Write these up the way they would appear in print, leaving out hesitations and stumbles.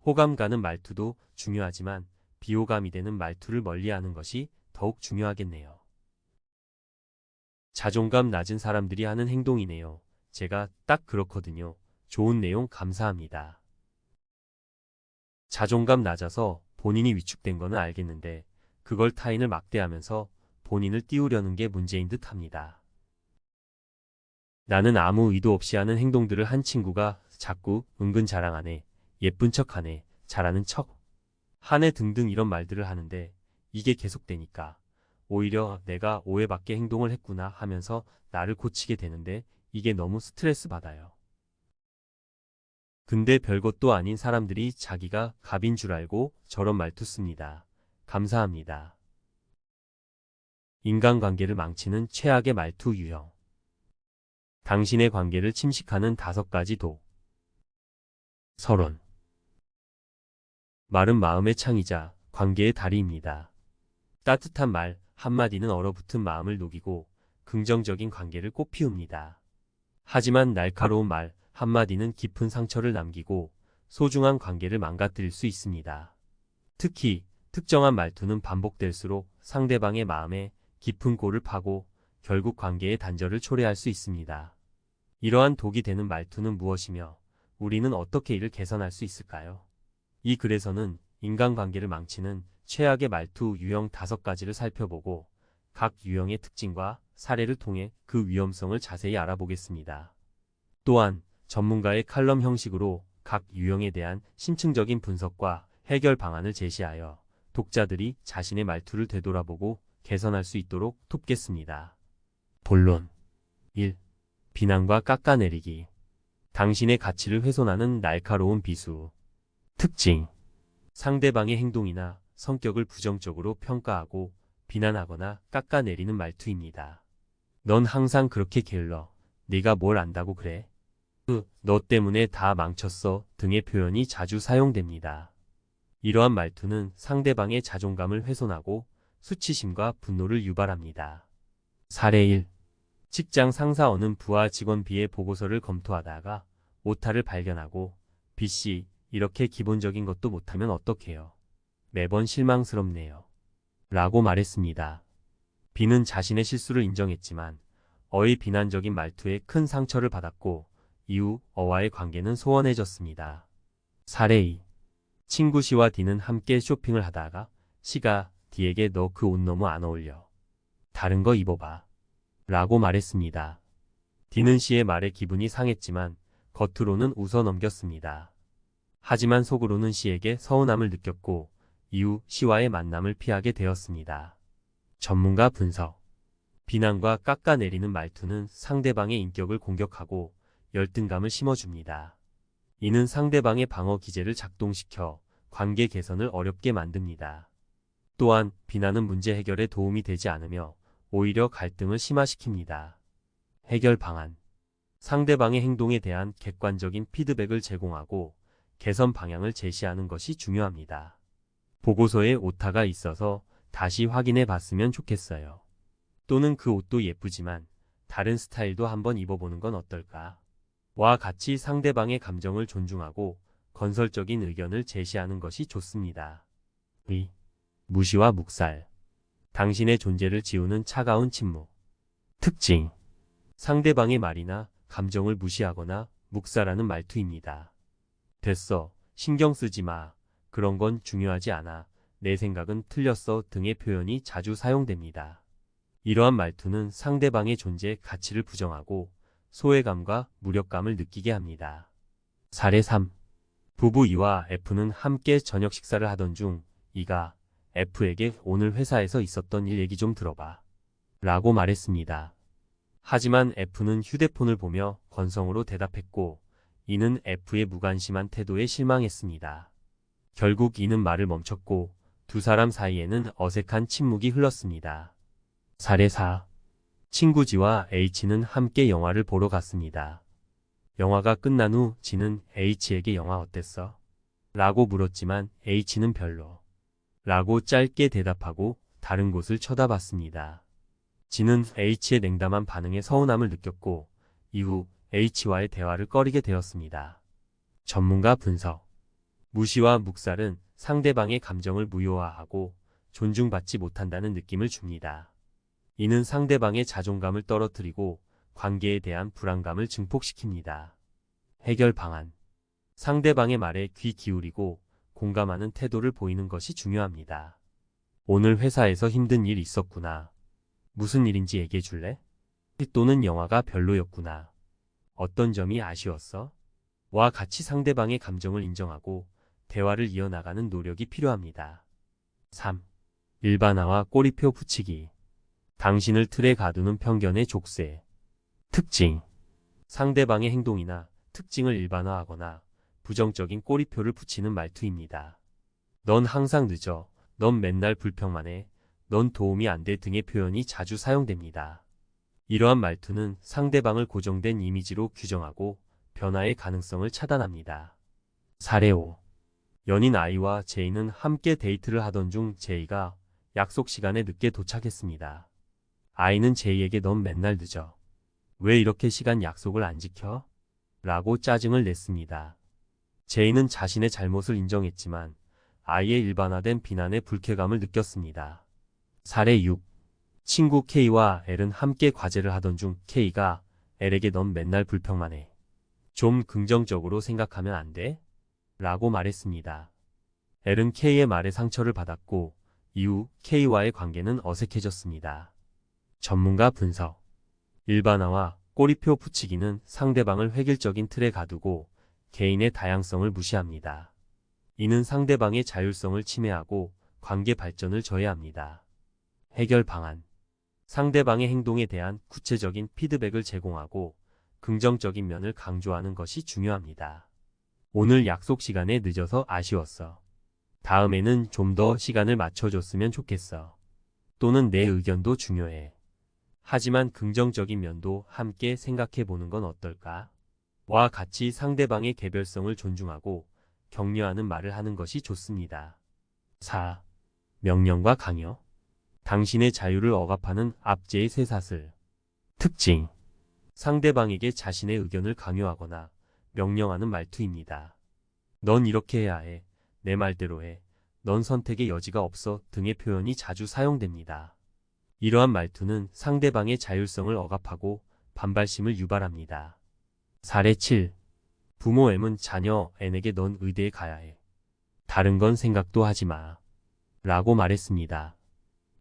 호감 가는 말투도 중요하지만 비호감이 되는 말투를 멀리하는 것이 더욱 중요하겠네요. 자존감 낮은 사람들이 하는 행동이네요. 제가 딱 그렇거든요. 좋은 내용 감사합니다. 자존감 낮아서 본인이 위축된 거는 알겠는데 그걸 타인을 막대하면서 본인을 띄우려는 게 문제인 듯 합니다. 나는 아무 의도 없이 하는 행동들을 한 친구가 자꾸 은근 자랑하네, 예쁜 척하네, 잘하는 척 하네 등등 이런 말들을 하는데 이게 계속되니까 오히려 내가 오해받게 행동을 했구나 하면서 나를 고치게 되는데 이게 너무 스트레스 받아요. 근데 별것도 아닌 사람들이 자기가 갑인 줄 알고 저런 말투 씁니다. 감사합니다. 인간관계를 망치는 최악의 말투 유형. 당신의 관계를 침식하는 5가지 독. 서론. 말은 마음의 창이자 관계의 다리입니다. 따뜻한 말 한마디는 얼어붙은 마음을 녹이고 긍정적인 관계를 꽃피웁니다. 하지만 날카로운 말 한마디는 깊은 상처를 남기고 소중한 관계를 망가뜨릴 수 있습니다. 특히 특정한 말투는 반복될수록 상대방의 마음에 깊은 골을 파고 결국 관계의 단절을 초래할 수 있습니다. 이러한 독이 되는 말투는 무엇이며 우리는 어떻게 이를 개선할 수 있을까요? 이 글에서는 인간관계를 망치는 최악의 말투 유형 5가지를 살펴보고 각 유형의 특징과 사례를 통해 그 위험성을 자세히 알아보겠습니다. 또한 전문가의 칼럼 형식으로 각 유형에 대한 심층적인 분석과 해결 방안을 제시하여 독자들이 자신의 말투를 되돌아보고 개선할 수 있도록 돕겠습니다. 본론 1. 비난과 깎아내리기. 당신의 가치를 훼손하는 날카로운 비수. 특징. 상대방의 행동이나 성격을 부정적으로 평가하고 비난하거나 깎아내리는 말투입니다. 넌 항상 그렇게 게을러. 네가 뭘 안다고 그래? 너 때문에 다 망쳤어 등의 표현이 자주 사용됩니다. 이러한 말투는 상대방의 자존감을 훼손하고 수치심과 분노를 유발합니다. 사례 1. 직장 상사 어느 부하 직원 B의 보고서를 검토하다가 오타를 발견하고 B씨, 이렇게 기본적인 것도 못하면 어떡해요? 매번 실망스럽네요. 라고 말했습니다. B는 자신의 실수를 인정했지만 어의 비난적인 말투에 큰 상처를 받았고 이후 어와의 관계는 소원해졌습니다. 사례 2. 친구 C와 D는 함께 쇼핑을 하다가 C가 D에게 너 그 옷 너무 안 어울려. 다른 거 입어봐. 라고 말했습니다. D는 C의 말에 기분이 상했지만 겉으로는 웃어 넘겼습니다. 하지만 속으로는 C에게 서운함을 느꼈고 이후 C와의 만남을 피하게 되었습니다. 전문가 분석. 비난과 깎아내리는 말투는 상대방의 인격을 공격하고 열등감을 심어줍니다. 이는 상대방의 방어 기제를 작동시켜 관계 개선을 어렵게 만듭니다. 또한 비난은 문제 해결에 도움이 되지 않으며 오히려 갈등을 심화시킵니다. 해결 방안. 상대방의 행동에 대한 객관적인 피드백을 제공하고 개선 방향을 제시하는 것이 중요합니다. 보고서에 오타가 있어서 다시 확인해 봤으면 좋겠어요. 또는 그 옷도 예쁘지만 다른 스타일도 한번 입어보는 건 어떨까? 와 같이 상대방의 감정을 존중하고 건설적인 의견을 제시하는 것이 좋습니다. 2. 무시와 묵살. 당신의 존재를 지우는 차가운 침묵. 특징. 상대방의 말이나 감정을 무시하거나 묵살하는 말투입니다. 됐어, 신경 쓰지 마, 그런 건 중요하지 않아, 내 생각은 틀렸어 등의 표현이 자주 사용됩니다. 이러한 말투는 상대방의 존재 가치를 부정하고 소외감과 무력감을 느끼게 합니다. 사례 3. 부부 E와 F는 함께 저녁 식사를 하던 중 E가 F에게 오늘 회사에서 있었던 일 얘기 좀 들어봐. 라고 말했습니다. 하지만 F는 휴대폰을 보며 건성으로 대답했고 E는 F의 무관심한 태도에 실망했습니다. 결국 E는 말을 멈췄고 두 사람 사이에는 어색한 침묵이 흘렀습니다. 사례 4. 친구 G와 H는 함께 영화를 보러 갔습니다. 영화가 끝난 후 G는 H에게 영화 어땠어? 라고 물었지만 H는 별로. 라고 짧게 대답하고 다른 곳을 쳐다봤습니다. G는 H의 냉담한 반응에 서운함을 느꼈고 이후 H와의 대화를 꺼리게 되었습니다. 전문가 분석. 무시와 묵살은 상대방의 감정을 무효화하고 존중받지 못한다는 느낌을 줍니다. 이는 상대방의 자존감을 떨어뜨리고 관계에 대한 불안감을 증폭시킵니다. 해결 방안. 상대방의 말에 귀 기울이고 공감하는 태도를 보이는 것이 중요합니다. 오늘 회사에서 힘든 일 있었구나. 무슨 일인지 얘기해 줄래? 또는 영화가 별로였구나. 어떤 점이 아쉬웠어? 와 같이 상대방의 감정을 인정하고 대화를 이어나가는 노력이 필요합니다. 3. 일반화와 꼬리표 붙이기. 당신을 틀에 가두는 편견의 족쇄. 특징. 상대방의 행동이나 특징을 일반화하거나 부정적인 꼬리표를 붙이는 말투입니다. 넌 항상 늦어. 넌 맨날 불평만 해. 넌 도움이 안 돼 등의 표현이 자주 사용됩니다. 이러한 말투는 상대방을 고정된 이미지로 규정하고 변화의 가능성을 차단합니다. 사례 5. 연인 I와 J는 함께 데이트를 하던 중 J가 약속 시간에 늦게 도착했습니다. I는 J에게 넌 맨날 늦어. 왜 이렇게 시간 약속을 안 지켜? 라고 짜증을 냈습니다. J는 자신의 잘못을 인정했지만 I의 일반화된 비난에 불쾌감을 느꼈습니다. 사례 6. 친구 K와 L은 함께 과제를 하던 중 K가 L에게 넌 맨날 불평만 해. 좀 긍정적으로 생각하면 안 돼? 라고 말했습니다. L은 K의 말에 상처를 받았고 이후 K와의 관계는 어색해졌습니다. 전문가 분석. 일반화와 꼬리표 붙이기는 상대방을 획일적인 틀에 가두고 개인의 다양성을 무시합니다. 이는 상대방의 자율성을 침해하고 관계 발전을 저해합니다. 해결 방안. 상대방의 행동에 대한 구체적인 피드백을 제공하고 긍정적인 면을 강조하는 것이 중요합니다. 오늘 약속 시간에 늦어서 아쉬웠어. 다음에는 좀 더 시간을 맞춰줬으면 좋겠어. 또는 내 의견도 중요해. 하지만 긍정적인 면도 함께 생각해 보는 건 어떨까? 와 같이 상대방의 개별성을 존중하고 격려하는 말을 하는 것이 좋습니다. 4. 명령과 강요. 당신의 자유를 억압하는 압제의 쇠사슬. 특징. 상대방에게 자신의 의견을 강요하거나 명령하는 말투입니다. 넌 이렇게 해야 해. 내 말대로 해. 넌 선택의 여지가 없어 등의 표현이 자주 사용됩니다. 이러한 말투는 상대방의 자율성을 억압하고 반발심을 유발합니다. 사례 7. 부모 M은 자녀 N에게 넌 의대에 가야 해. 다른 건 생각도 하지 마. 라고 말했습니다.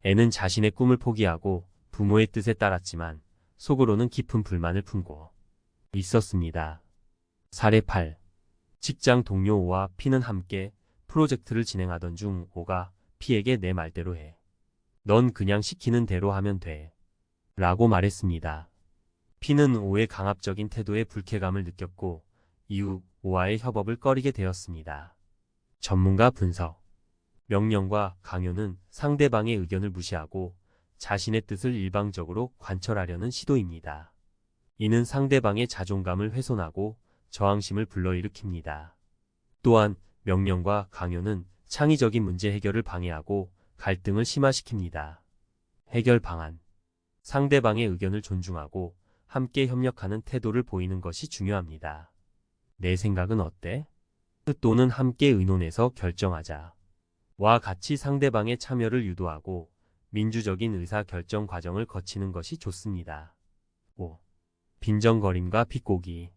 N은 자신의 꿈을 포기하고 부모의 뜻에 따랐지만 속으로는 깊은 불만을 품고 있었습니다. 사례 8. 직장 동료 O와 P는 함께 프로젝트를 진행하던 중 O가 P에게 내 말대로 해. 넌 그냥 시키는 대로 하면 돼. 라고 말했습니다. P는 O의 강압적인 태도에 불쾌감을 느꼈고 이후 O와의 협업을 꺼리게 되었습니다. 전문가 분석. 명령과 강요는 상대방의 의견을 무시하고 자신의 뜻을 일방적으로 관철하려는 시도입니다. 이는 상대방의 자존감을 훼손하고 저항심을 불러일으킵니다. 또한 명령과 강요는 창의적인 문제 해결을 방해하고 갈등을 심화시킵니다. 해결 방안. 상대방의 의견을 존중하고 함께 협력하는 태도를 보이는 것이 중요합니다. 내 생각은 어때? 또는 함께 의논해서 결정하자. 와 같이 상대방의 참여를 유도하고 민주적인 의사결정 과정을 거치는 것이 좋습니다. 5. 빈정거림과 비꼬기.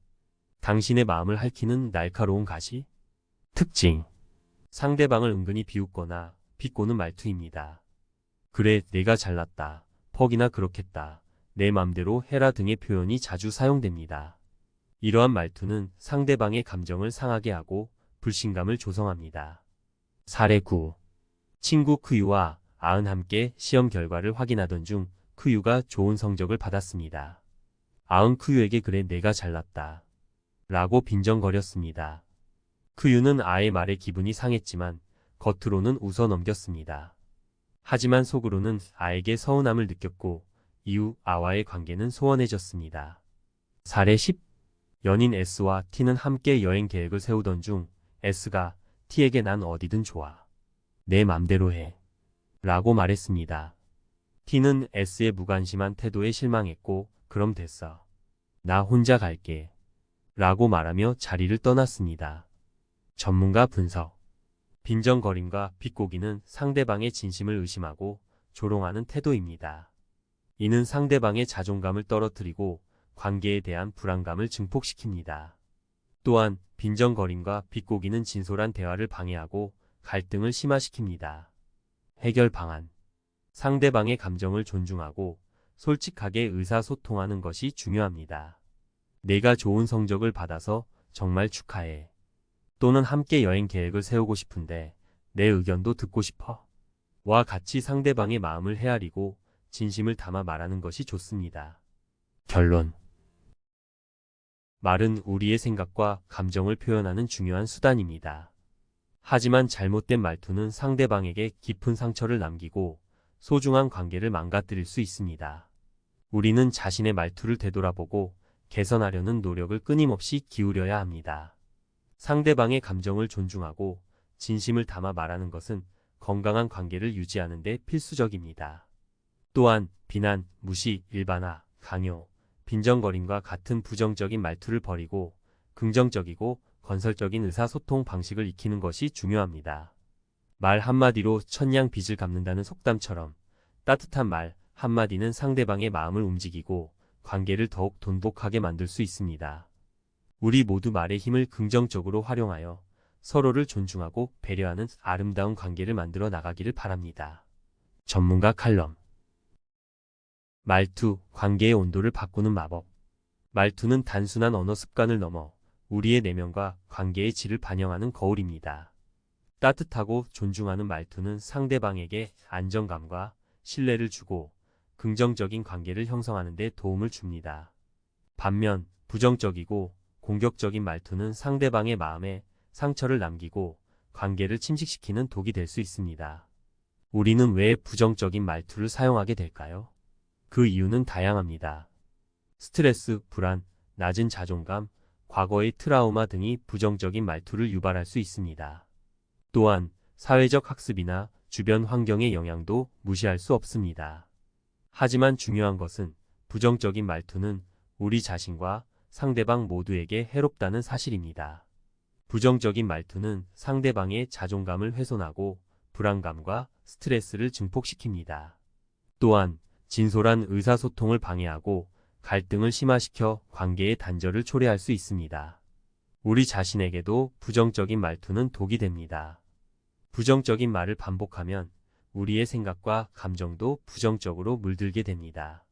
당신의 마음을 핥히는 날카로운 가시? 특징. 상대방을 은근히 비웃거나 비꼬는 말투입니다. 그래, 내가 잘났다. 퍽이나 그렇겠다. 내 맘대로 해라 등의 표현이 자주 사용됩니다. 이러한 말투는 상대방의 감정을 상하게 하고 불신감을 조성합니다. 사례 9. 친구 크유와 아은 함께 시험 결과를 확인하던 중 크유가 좋은 성적을 받았습니다. 아은 크유에게 그래 내가 잘났다. 라고 빈정거렸습니다. 크유는 아의 말에 기분이 상했지만 겉으로는 웃어 넘겼습니다. 하지만 속으로는 아에게 서운함을 느꼈고 이후 아와의 관계는 소원해졌습니다. 사례 10. 연인 S와 T는 함께 여행 계획을 세우던 중 S가 T에게 난 어디든 좋아. 내 맘대로 해. 라고 말했습니다. T는 S의 무관심한 태도에 실망했고 그럼 됐어. 나 혼자 갈게. 라고 말하며 자리를 떠났습니다. 전문가 분석. 빈정거림과 비꼬기는 상대방의 진심을 의심하고 조롱하는 태도입니다. 이는 상대방의 자존감을 떨어뜨리고 관계에 대한 불안감을 증폭시킵니다. 또한 빈정거림과 비꼬기는 진솔한 대화를 방해하고 갈등을 심화시킵니다. 해결 방안. 상대방의 감정을 존중하고 솔직하게 의사소통하는 것이 중요합니다. 내가 좋은 성적을 받아서 정말 축하해. 또는 함께 여행 계획을 세우고 싶은데 내 의견도 듣고 싶어. 와 같이 상대방의 마음을 헤아리고 진심을 담아 말하는 것이 좋습니다. 결론. 말은 우리의 생각과 감정을 표현하는 중요한 수단입니다. 하지만 잘못된 말투는 상대방에게 깊은 상처를 남기고 소중한 관계를 망가뜨릴 수 있습니다. 우리는 자신의 말투를 되돌아보고 개선하려는 노력을 끊임없이 기울여야 합니다. 상대방의 감정을 존중하고 진심을 담아 말하는 것은 건강한 관계를 유지하는 데 필수적입니다. 또한 비난, 무시, 일반화, 강요, 빈정거림과 같은 부정적인 말투를 버리고 긍정적이고 건설적인 의사소통 방식을 익히는 것이 중요합니다. 말 한마디로 천냥 빚을 갚는다는 속담처럼 따뜻한 말 한마디는 상대방의 마음을 움직이고 관계를 더욱 돈독하게 만들 수 있습니다. 우리 모두 말의 힘을 긍정적으로 활용하여 서로를 존중하고 배려하는 아름다운 관계를 만들어 나가기를 바랍니다. 전문가 칼럼. 말투, 관계의 온도를 바꾸는 마법. 말투는 단순한 언어 습관을 넘어 우리의 내면과 관계의 질을 반영하는 거울입니다. 따뜻하고 존중하는 말투는 상대방에게 안정감과 신뢰를 주고 긍정적인 관계를 형성하는 데 도움을 줍니다. 반면 부정적이고 공격적인 말투는 상대방의 마음에 상처를 남기고 관계를 침식시키는 독이 될 수 있습니다. 우리는 왜 부정적인 말투를 사용하게 될까요? 그 이유는 다양합니다. 스트레스, 불안, 낮은 자존감, 과거의 트라우마 등이 부정적인 말투를 유발할 수 있습니다. 또한 사회적 학습이나 주변 환경의 영향도 무시할 수 없습니다. 하지만 중요한 것은 부정적인 말투는 우리 자신과 상대방 모두에게 해롭다는 사실입니다. 부정적인 말투는 상대방의 자존감을 훼손하고 불안감과 스트레스를 증폭시킵니다. 또한 진솔한 의사소통을 방해하고 갈등을 심화시켜 관계의 단절을 초래할 수 있습니다. 우리 자신에게도 부정적인 말투는 독이 됩니다. 부정적인 말을 반복하면 우리의 생각과 감정도 부정적으로 물들게 됩니다.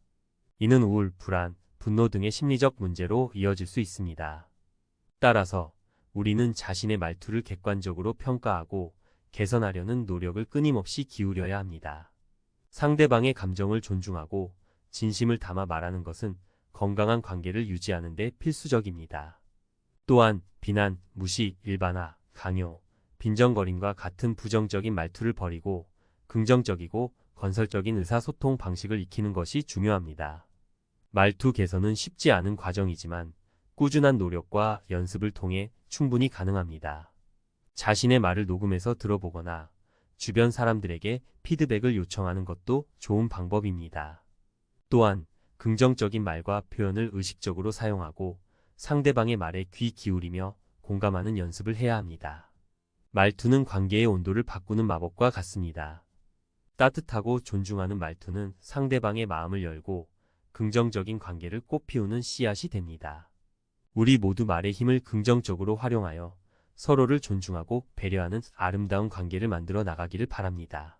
이는 우울, 불안, 분노 등의 심리적 문제로 이어질 수 있습니다. 따라서 우리는 자신의 말투를 객관적으로 평가하고 개선하려는 노력을 끊임없이 기울여야 합니다. 상대방의 감정을 존중하고 진심을 담아 말하는 것은 건강한 관계를 유지하는 데 필수적입니다. 또한 비난, 무시, 일반화, 강요, 빈정거림과 같은 부정적인 말투를 버리고 긍정적이고 건설적인 의사소통 방식을 익히는 것이 중요합니다. 말투 개선은 쉽지 않은 과정이지만 꾸준한 노력과 연습을 통해 충분히 가능합니다. 자신의 말을 녹음해서 들어보거나 주변 사람들에게 피드백을 요청하는 것도 좋은 방법입니다. 또한 긍정적인 말과 표현을 의식적으로 사용하고 상대방의 말에 귀 기울이며 공감하는 연습을 해야 합니다. 말투는 관계의 온도를 바꾸는 마법과 같습니다. 따뜻하고 존중하는 말투는 상대방의 마음을 열고 긍정적인 관계를 꽃피우는 씨앗이 됩니다. 우리 모두 말의 힘을 긍정적으로 활용하여 서로를 존중하고 배려하는 아름다운 관계를 만들어 나가기를 바랍니다.